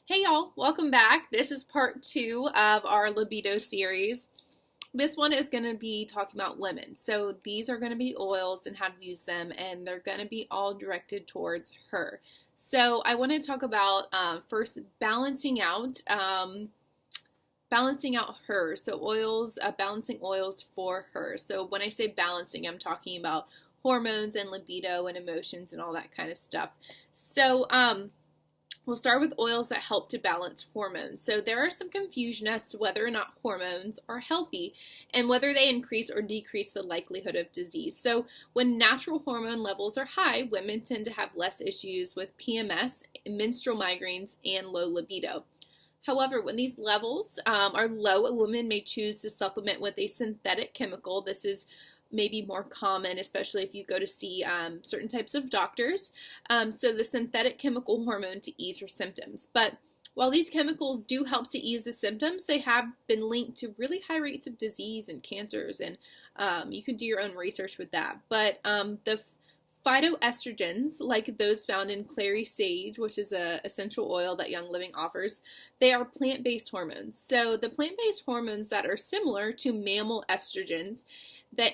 Hey y'all, welcome back. This is part two of our Libido series. This one is going to be talking about women. So these are going to be oils and how to use them, and they're going to be all directed towards her. So I want to talk about first balancing out her. So oils, balancing oils for her. So when I say balancing, I'm talking about hormones and libido and emotions and all that kind of stuff. So we'll start with oils that help to balance hormones. So there are some confusion as to whether or not hormones are healthy and whether they increase or decrease the likelihood of disease. So when natural hormone levels are high, women tend to have less issues with PMS, menstrual migraines, and low libido. However, when these levels are low, a woman may choose to supplement with a synthetic chemical. This is maybe more common, especially if you go to see certain types of doctors. So the synthetic chemical hormone to ease your symptoms. But while these chemicals do help to ease the symptoms, they have been linked to really high rates of disease and cancers, and you can do your own research with that. But the phytoestrogens, like those found in clary sage, which is an essential oil that Young Living offers, they are plant-based hormones. So the plant-based hormones that are similar to mammal estrogens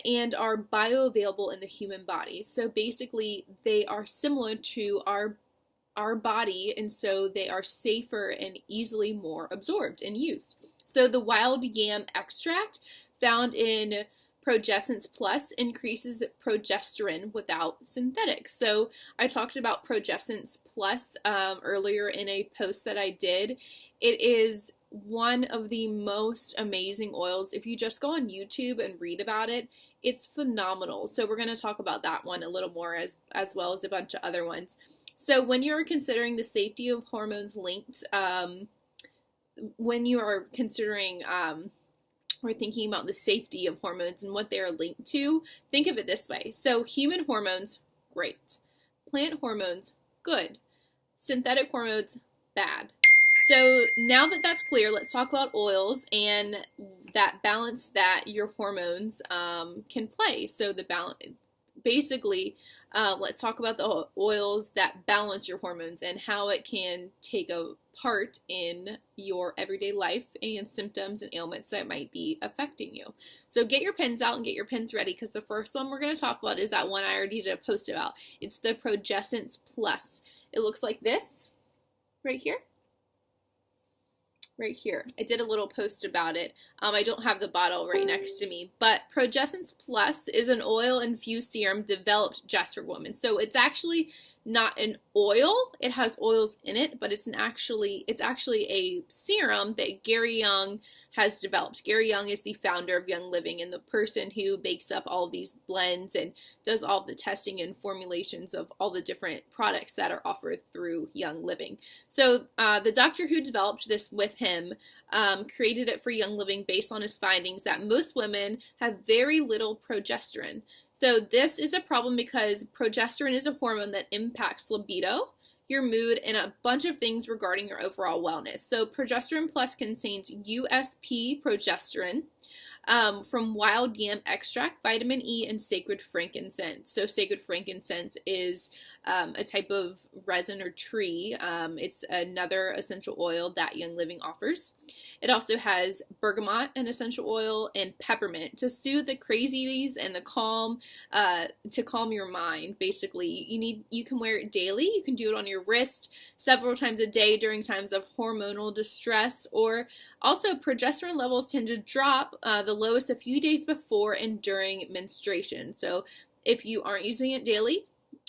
and are bioavailable in the human body. So basically, they are similar to our body, and so they are safer and easily more absorbed and used. So the wild yam extract found in Progessence Plus increases the progesterone without synthetics. So I talked about Progessence Plus earlier in a post that I did. It is one of the most amazing oils. If you just go on YouTube and read about it, it's phenomenal. So we're going to talk about that one a little more as well as a bunch of other ones. So when you're considering the safety of hormones linked, when you are considering or thinking about the safety of hormones and what they are linked to, think of it this way. So human hormones, great. Plant hormones, good. Synthetic hormones, bad. So now that that's clear, let's talk about oils and that balance that your hormones can play. So the balance, basically, let's talk about the oils that balance your hormones and how it can take a part in your everyday life and symptoms and ailments that might be affecting you. So get your pens out and get your pens ready, because the first one we're going to talk about is that one I already did a post about. It's the Progessence Plus. It looks like this right here. Right here. I did a little post about it. I don't have the bottle right next to me, but Progessence Plus is an oil-infused serum developed just for women. So it's actually not an oil. It has oils in it, but it's actually a serum that Gary Young has developed. Gary Young is the founder of Young Living and the person who bakes up all of these blends and does all of the testing and formulations of all the different products that are offered through Young Living. So the doctor who developed this with him created it for Young Living based on his findings that most women have very little progesterone. So this is a problem because progesterone is a hormone that impacts libido, your mood, and a bunch of things regarding your overall wellness. So Progesterone Plus contains USP progesterone from wild yam extract, vitamin E, and sacred frankincense. So sacred frankincense is a type of resin or tree. It's another essential oil that Young Living offers. It also has bergamot, an essential oil, and peppermint to soothe the crazies and to calm your mind. Basically, you can wear it daily. You can do it on your wrist several times a day during times of hormonal distress. Or also, progesterone levels tend to drop the lowest a few days before and during menstruation. So if you aren't using it daily,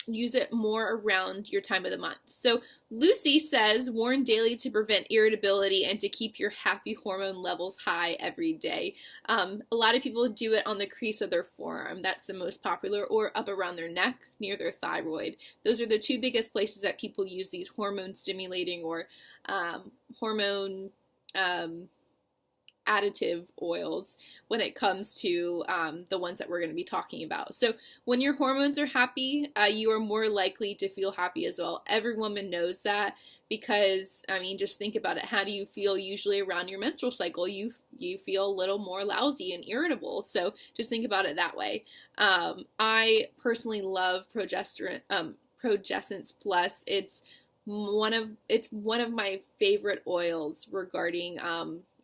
use it more around your time of the month. So Lucy says, worn daily to prevent irritability and to keep your happy hormone levels high every day. A lot of people do it on the crease of their forearm. That's the most popular, or up around their neck near their thyroid. Those are the two biggest places that people use these hormone stimulating or hormone additive oils when it comes to the ones that we're going to be talking about. So when your hormones are happy, you are more likely to feel happy as well. Every woman knows that because, I mean, just think about it. How do you feel usually around your menstrual cycle? You feel a little more lousy and irritable. So just think about it that way. I personally love Progessence Plus. It's it's one of my favorite oils regarding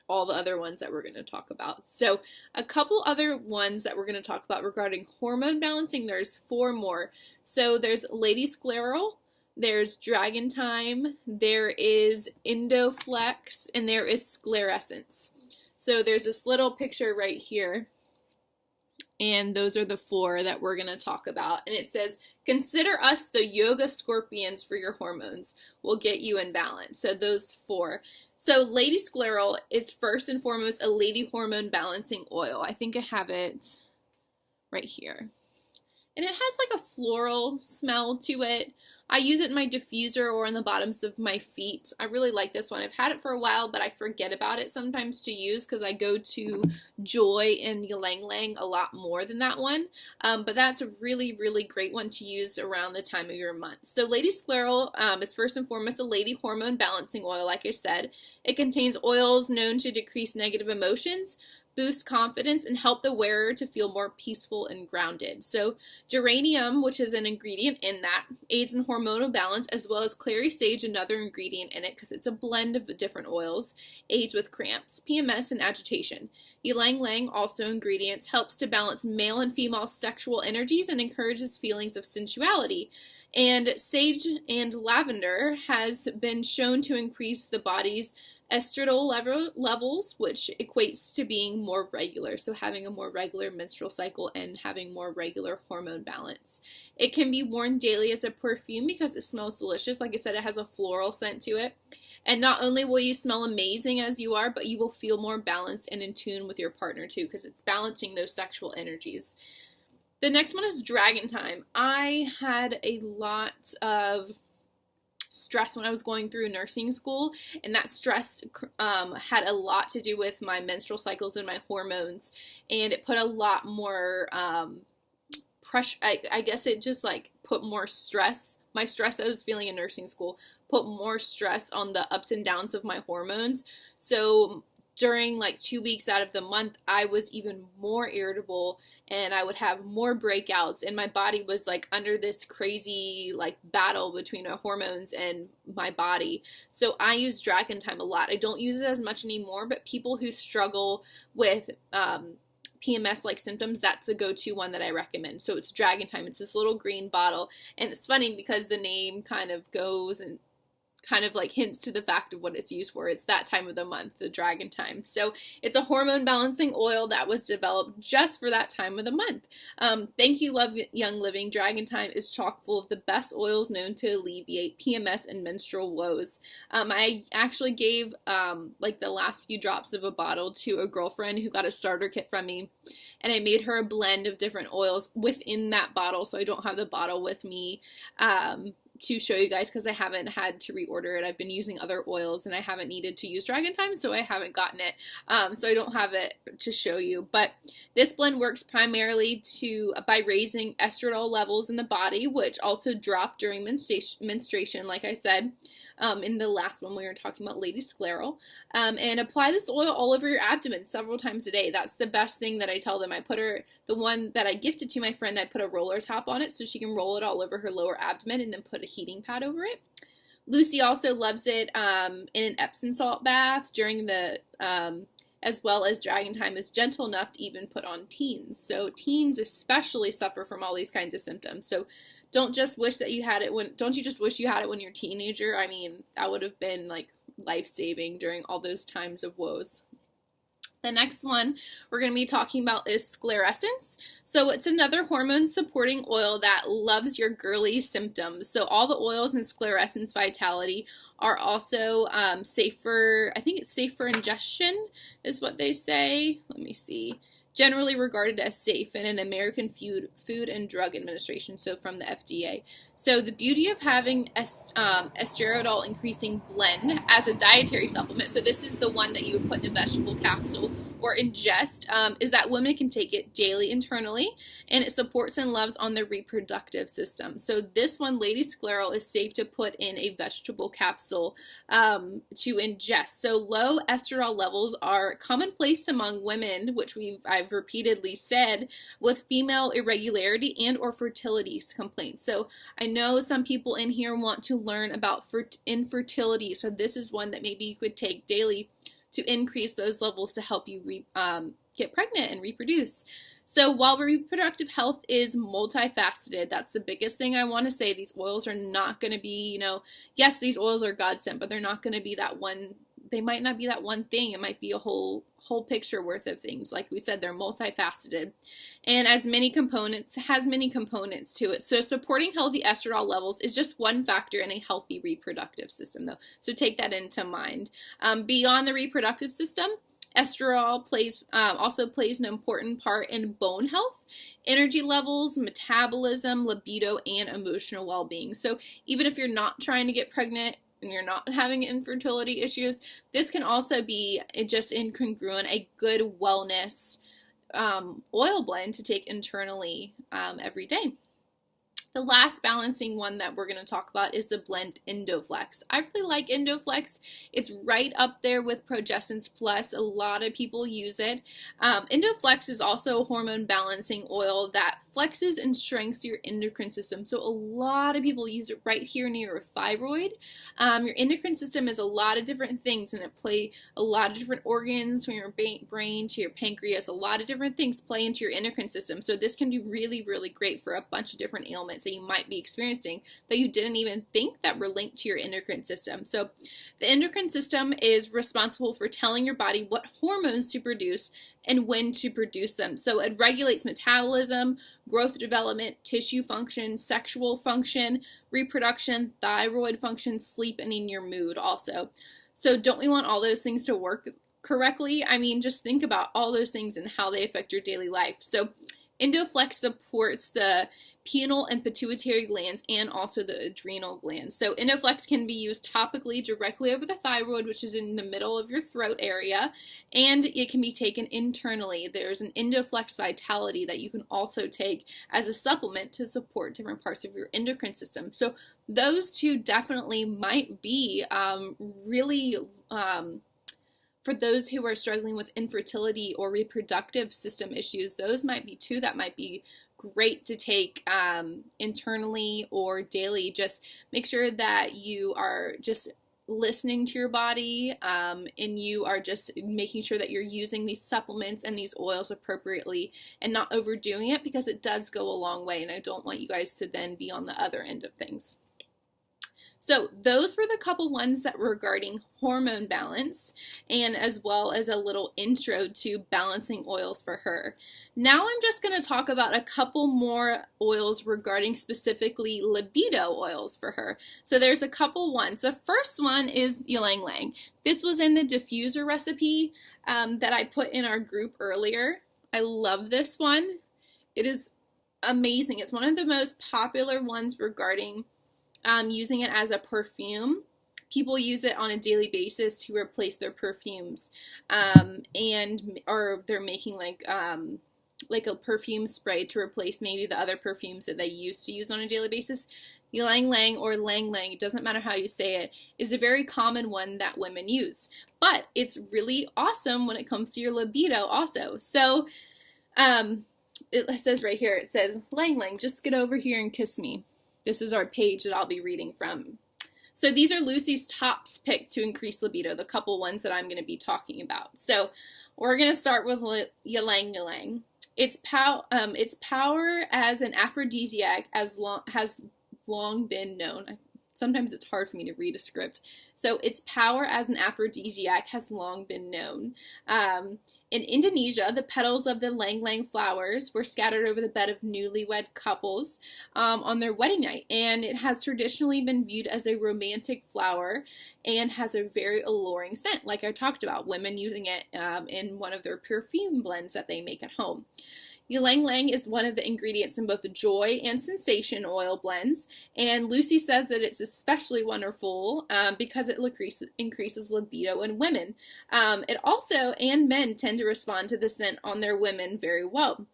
all the other ones that we're going to talk about. So a couple other ones that we're going to talk about regarding hormone balancing, there's 4 more. So there's Lady Scleral, there's Dragon Time, there is Indoflex, and there is Sclerescence. So there's this little picture right here, and those are the 4 that we're going to talk about. And it says, consider us the yoga scorpions for your hormones. We'll get you in balance. So those 4. So Lady Scleral is first and foremost a lady hormone balancing oil. I think I have it right here. And it has like a floral smell to it. I use it in my diffuser or on the bottoms of my feet. I really like this one. I've had it for a while, but I forget about it sometimes to use because I go to Joy and Ylang Ylang a lot more than that one. But that's a really, really great one to use around the time of your month. So Lady Scleral is first and foremost a lady hormone balancing oil, like I said. It contains oils known to decrease negative emotions, boost confidence, and help the wearer to feel more peaceful and grounded. So geranium, which is an ingredient in that, aids in hormonal balance, as well as clary sage, another ingredient in it because it's a blend of different oils, aids with cramps, PMS, and agitation. Ylang Ylang, also ingredients, helps to balance male and female sexual energies and encourages feelings of sensuality. And sage and lavender has been shown to increase the body's estradiol levels, which equates to being more regular, so having a more regular menstrual cycle and having more regular hormone balance. It can be worn daily as a perfume because it smells delicious. Like I said, it has a floral scent to it. And not only will you smell amazing as you are, but you will feel more balanced and in tune with your partner too, because it's balancing those sexual energies. The next one is Dragon Time. I had a lot of stress when I was going through nursing school, and that stress had a lot to do with my menstrual cycles and my hormones, and it put a lot more pressure. I guess it just like put more stress. My stress I was feeling in nursing school put more stress on the ups and downs of my hormones. So during like 2 weeks out of the month, I was even more irritable and I would have more breakouts, and my body was like under this crazy like battle between my hormones and my body. So I use Dragon Time a lot. I don't use it as much anymore, but people who struggle with PMS like symptoms, that's the go-to one that I recommend. So it's Dragon Time. It's this little green bottle, and it's funny because the name kind of goes and kind of like hints to the fact of what it's used for. It's that time of the month, the Dragon Time. So it's a hormone balancing oil that was developed just for that time of the month. Thank you, Love Young Living. Dragon Time is chock full of the best oils known to alleviate PMS and menstrual woes. I actually gave like the last few drops of a bottle to a girlfriend who got a starter kit from me, and I made her a blend of different oils within that bottle, so I don't have the bottle with me to show you guys because I haven't had to reorder it. I've been using other oils and I haven't needed to use Dragon Time, so I haven't gotten it. So I don't have it to show you. But this blend works primarily by raising estradiol levels in the body, which also drop during menstruation, like I said. In the last one we were talking about Lady Scleral, and apply this oil all over your abdomen several times a day. That's the best thing that I tell them. The one that I gifted to my friend, I put a roller top on it so she can roll it all over her lower abdomen and then put a heating pad over it. Lucy also loves it in an Epsom salt bath during the as well as Dragon Time is gentle enough to even put on teens. So teens especially suffer from all these kinds of symptoms. So don't you just wish you had it when you're a teenager? I mean, that would have been like life-saving during all those times of woes. The next one we're going to be talking about is Sclerescence. So it's another hormone-supporting oil that loves your girly symptoms. So all the oils in Sclerescence Vitality are also safe for ingestion, is what they say. Let me see. Generally regarded as safe in an American Food and Drug Administration, so from the FDA. So the beauty of having estradiol increasing blend as a dietary supplement, so this is the one that you would put in a vegetable capsule or ingest, is that women can take it daily internally, and it supports and loves on the reproductive system. So this one, Lady Scleral, is safe to put in a vegetable capsule to ingest. So low estradiol levels are commonplace among women, which I've repeatedly said, with female irregularity and or fertility complaints. So I know some people in here want to learn about infertility, so this is one that maybe you could take daily to increase those levels to help you get pregnant and reproduce. So while reproductive health is multifaceted, that's the biggest thing I want to say. These oils are not going to be, yes, these oils are God sent, but they're not going to be that one. They might not be that one thing. It might be a whole picture worth of things. Like we said, they're multifaceted, and has many components to it. So supporting healthy estradiol levels is just one factor in a healthy reproductive system, though. So take that into mind. Beyond the reproductive system, estradiol also plays an important part in bone health, energy levels, metabolism, libido, and emotional well-being. So even if you're not trying to get pregnant and you're not having infertility issues, this can also be just incongruent, a good wellness oil blend to take internally every day. The last balancing one that we're going to talk about is the blend Endoflex. I really like Endoflex. It's right up there with Progessence Plus. A lot of people use it. Endoflex is also a hormone balancing oil that flexes and strengthens your endocrine system. So a lot of people use it right here near your thyroid. Your endocrine system is a lot of different things, and it play a lot of different organs from your brain to your pancreas. A lot of different things play into your endocrine system. So this can be really, really great for a bunch of different ailments that you might be experiencing that you didn't even think that were linked to your endocrine system. So the endocrine system is responsible for telling your body what hormones to produce and when to produce them. So it regulates metabolism, growth development, tissue function, sexual function, reproduction, thyroid function, sleep, and in your mood also. So don't we want all those things to work correctly? I mean, just think about all those things and how they affect your daily life. So Endoflex supports the pineal and pituitary glands and also the adrenal glands. So Endoflex can be used topically directly over the thyroid, which is in the middle of your throat area, and it can be taken internally. There's an Endoflex Vitality that you can also take as a supplement to support different parts of your endocrine system. So those two definitely might be really for those who are struggling with infertility or reproductive system issues. Those might be two that might be great to take internally or daily. Just make sure that you are just listening to your body and you are just making sure that you're using these supplements and these oils appropriately and not overdoing it, because it does go a long way, and I don't want you guys to then be on the other end of things. So those were the couple ones that were regarding hormone balance, and as well as a little intro to balancing oils for her. Now I'm just going to talk about a couple more oils regarding specifically libido oils for her. So there's a couple ones. The first one is ylang ylang. This was in the diffuser recipe that I put in our group earlier. I love this one. It is amazing. It's one of the most popular ones regarding using it as a perfume. People use it on a daily basis to replace their perfumes, or they're making like a perfume spray to replace maybe the other perfumes that they used to use on a daily basis. Ylang ylang or lang lang, it doesn't matter how you say it, is a very common one that women use. But it's really awesome when it comes to your libido also. So it says right here, it says, lang lang, just get over here and kiss me. This is our page that I'll be reading from. So these are Lucy's tops picked to increase libido, the couple ones that I'm going to be talking about. So we're going to start with ylang ylang. Its power as an aphrodisiac has long been known. Sometimes it's hard for me to read a script. So its power as an aphrodisiac has long been known. In Indonesia, the petals of the ylang ylang flowers were scattered over the bed of newlywed couples on their wedding night, and it has traditionally been viewed as a romantic flower and has a very alluring scent, like I talked about, women using it in one of their perfume blends that they make at home. Ylang ylang is one of the ingredients in both the Joy and Sensation oil blends, and Lucy says that it's especially wonderful because it increases libido in women. It also, and men, tend to respond to the scent on their women very well.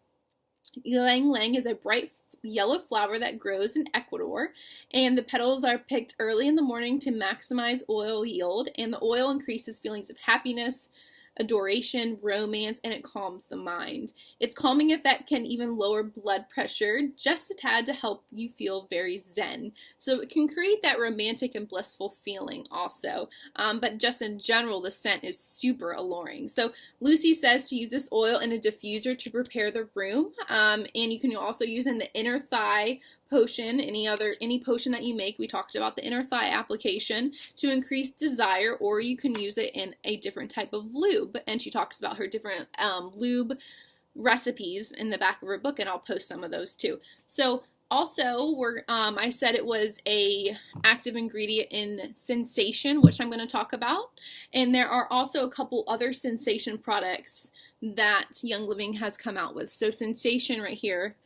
Ylang ylang is a bright yellow flower that grows in Ecuador, and the petals are picked early in the morning to maximize oil yield, and the oil increases feelings of happiness, adoration, romance, and it calms the mind. Its calming effect can even lower blood pressure just a tad to help you feel very zen. So it can create that romantic and blissful feeling also. But just in general, the scent is super alluring. So Lucy says to use this oil in a diffuser to prepare the room. And you can also use in the inner thigh potion, any potion that you make. We talked about the inner thigh application to increase desire, or you can use it in a different type of lube. And she talks about her different lube recipes in the back of her book, and I'll post some of those too. So also, I said it was a active ingredient in Sensation, which I'm going to talk about. And there are also a couple other Sensation products that Young Living has come out with. So Sensation right here,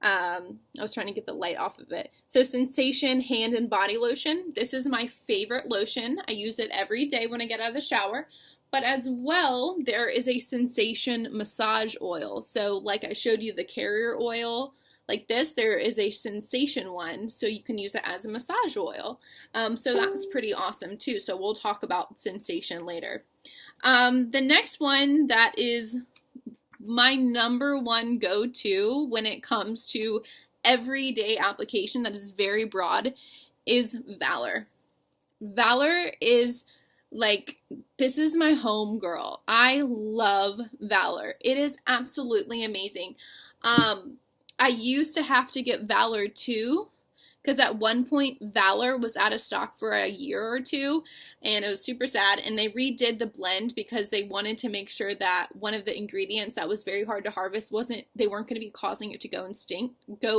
I was trying to get the light off of it. So Sensation hand and body lotion. This is my favorite lotion. I use it every day when I get out of the shower. But as well, there is a Sensation massage oil. So like I showed you the carrier oil, like this, there is a Sensation one, so you can use it as a massage oil. So that's pretty awesome too. So we'll talk about Sensation later. The next one that is my number one go-to when it comes to everyday application that is very broad is Valor. Valor is like, this is my home girl. I love Valor. It is absolutely amazing. I used to have to get Valor 2 because at one point Valor was out of stock for a year or two, and it was super sad, and they redid the blend because they wanted to make sure that one of the ingredients that was very hard to harvest they weren't going to be causing it to go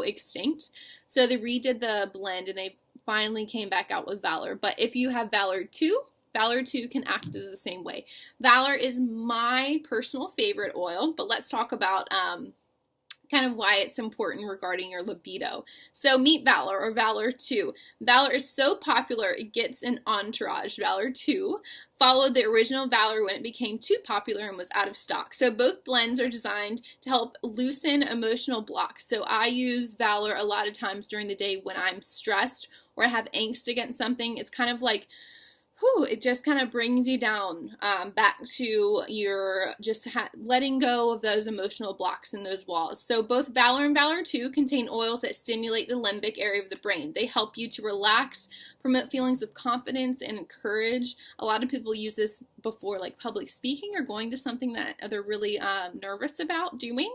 extinct. So they redid the blend and they finally came back out with Valor. But if you have Valor 2, Valor 2 can act as the same way. Valor is my personal favorite oil, but let's talk about kind of why it's important regarding your libido. So meet Valor, or Valor 2. Valor is so popular it gets an entourage. Valor 2 followed the original Valor when it became too popular and was out of stock. So both blends are designed to help loosen emotional blocks. So I use Valor a lot of times during the day when I'm stressed or I have angst against something. It's kind of like, it just kind of brings you down back to your letting go of those emotional blocks and those walls. So both Valor and Valor 2 contain oils that stimulate the limbic area of the brain. They help you to relax, promote feelings of confidence and courage. A lot of people use this before like public speaking or going to something that they're really nervous about doing.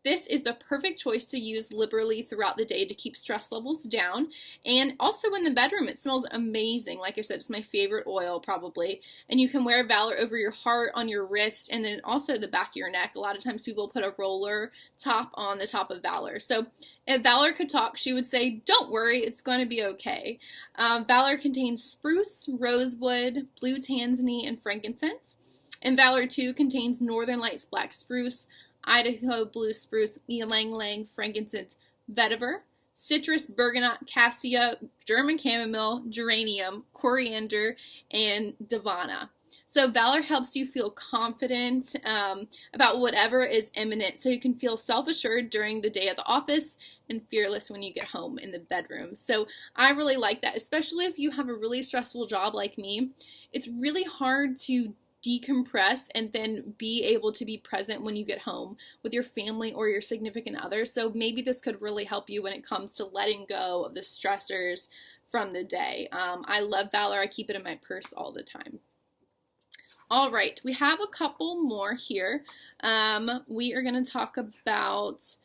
This is the perfect choice to use liberally throughout the day to keep stress levels down. And also in the bedroom, it smells amazing. Like I said, it's my favorite oil probably. And you can wear Valor over your heart, on your wrist, and then also the back of your neck. A lot of times people put a roller top on the top of Valor. So if Valor could talk, she would say, don't worry, it's going to be okay. Valor contains spruce, rosewood, blue tanzanite, and frankincense. And Valor 2 contains Northern Lights black spruce, Idaho blue spruce, ylang ylang, frankincense, vetiver, citrus, bergamot, cassia, German chamomile, geranium, coriander, and davana. So Valor helps you feel confident about whatever is imminent, so you can feel self-assured during the day at the office and fearless when you get home in the bedroom. So I really like that, especially if you have a really stressful job like me. It's really hard to decompress and then be able to be present when you get home with your family or your significant other. So maybe this could really help you when it comes to letting go of the stressors from the day. I love Valor. I keep it in my purse all the time. All right, we have a couple more here. We are going to talk about,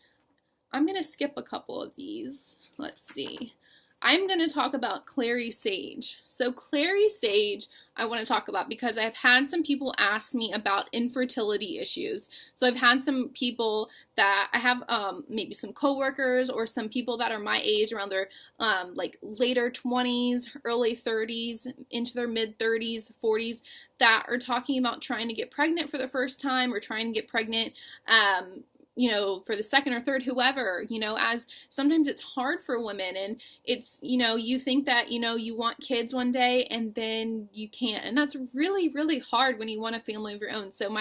I'm going to skip a couple of these. Let's see. I'm going to talk about clary sage. So clary sage I want to talk about because I've had some people ask me about infertility issues. So I've had some people that I have maybe some coworkers or some people that are my age, around their like later 20s, early 30s, into their mid 30s, 40s, that are talking about trying to get pregnant for the first time or trying to get pregnant for the second or third, whoever, as sometimes it's hard for women, and it's, you think that, you want kids one day and then you can't. And that's really, really hard when you want a family of your own. So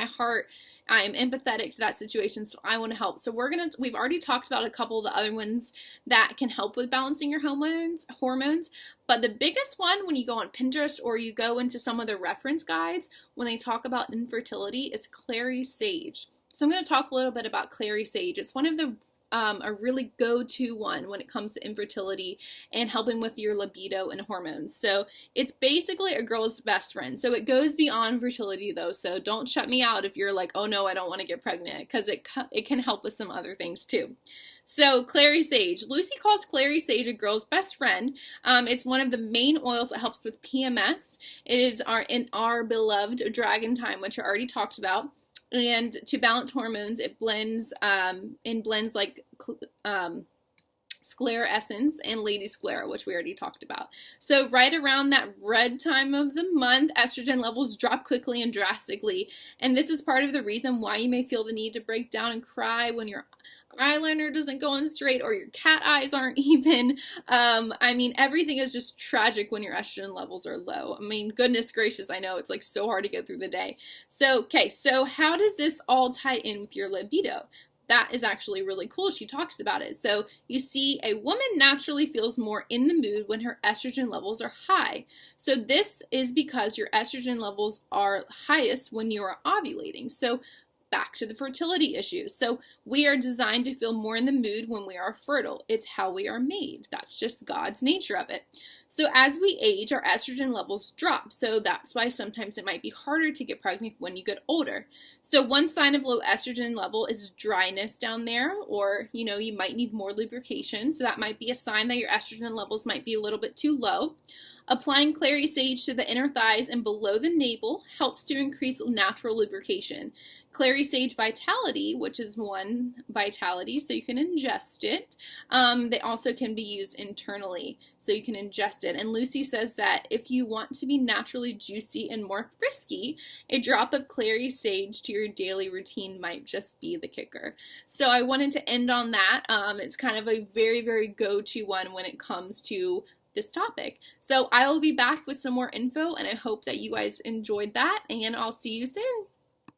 I am empathetic to that situation, so I want to help. So we've already talked about a couple of the other ones that can help with balancing your hormones, but the biggest one when you go on Pinterest or you go into some of the reference guides, when they talk about infertility, is clary sage. So I'm going to talk a little bit about clary sage. It's one of the a really go-to one when it comes to infertility and helping with your libido and hormones. So it's basically a girl's best friend. So it goes beyond fertility though. So don't shut me out if you're like, oh no, I don't want to get pregnant, because it can help with some other things too. So clary sage. Lucy calls clary sage a girl's best friend. It's one of the main oils that helps with PMS. It is our beloved dragon thyme, which I already talked about. And to balance hormones, it blends in blends like sclera essence and lady sclera, which we already talked about. So right around that red time of the month, estrogen levels drop quickly and drastically. And this is part of the reason why you may feel the need to break down and cry when your eyeliner doesn't go on straight or your cat eyes aren't even. Everything is just tragic when your estrogen levels are low. Goodness gracious, I know it's like so hard to get through the day. So how does this all tie in with your libido? That is actually really cool. She talks about it. So you see, a woman naturally feels more in the mood when her estrogen levels are high. So this is because your estrogen levels are highest when you are ovulating. So back to the fertility issues. So we are designed to feel more in the mood when we are fertile. It's how we are made. That's just God's nature of it. So as we age, our estrogen levels drop. So that's why sometimes it might be harder to get pregnant when you get older. So one sign of low estrogen level is dryness down there, or, you might need more lubrication. So that might be a sign that your estrogen levels might be a little bit too low. Applying clary sage to the inner thighs and below the navel helps to increase natural lubrication. Clary sage vitality, which is one vitality, so you can ingest it. They also can be used internally, so you can ingest it. And Lucy says that if you want to be naturally juicy and more frisky, a drop of clary sage to your daily routine might just be the kicker. So I wanted to end on that. It's kind of a very, very go-to one when it comes to this topic. So I will be back with some more info, and I hope that you guys enjoyed that, and I'll see you soon.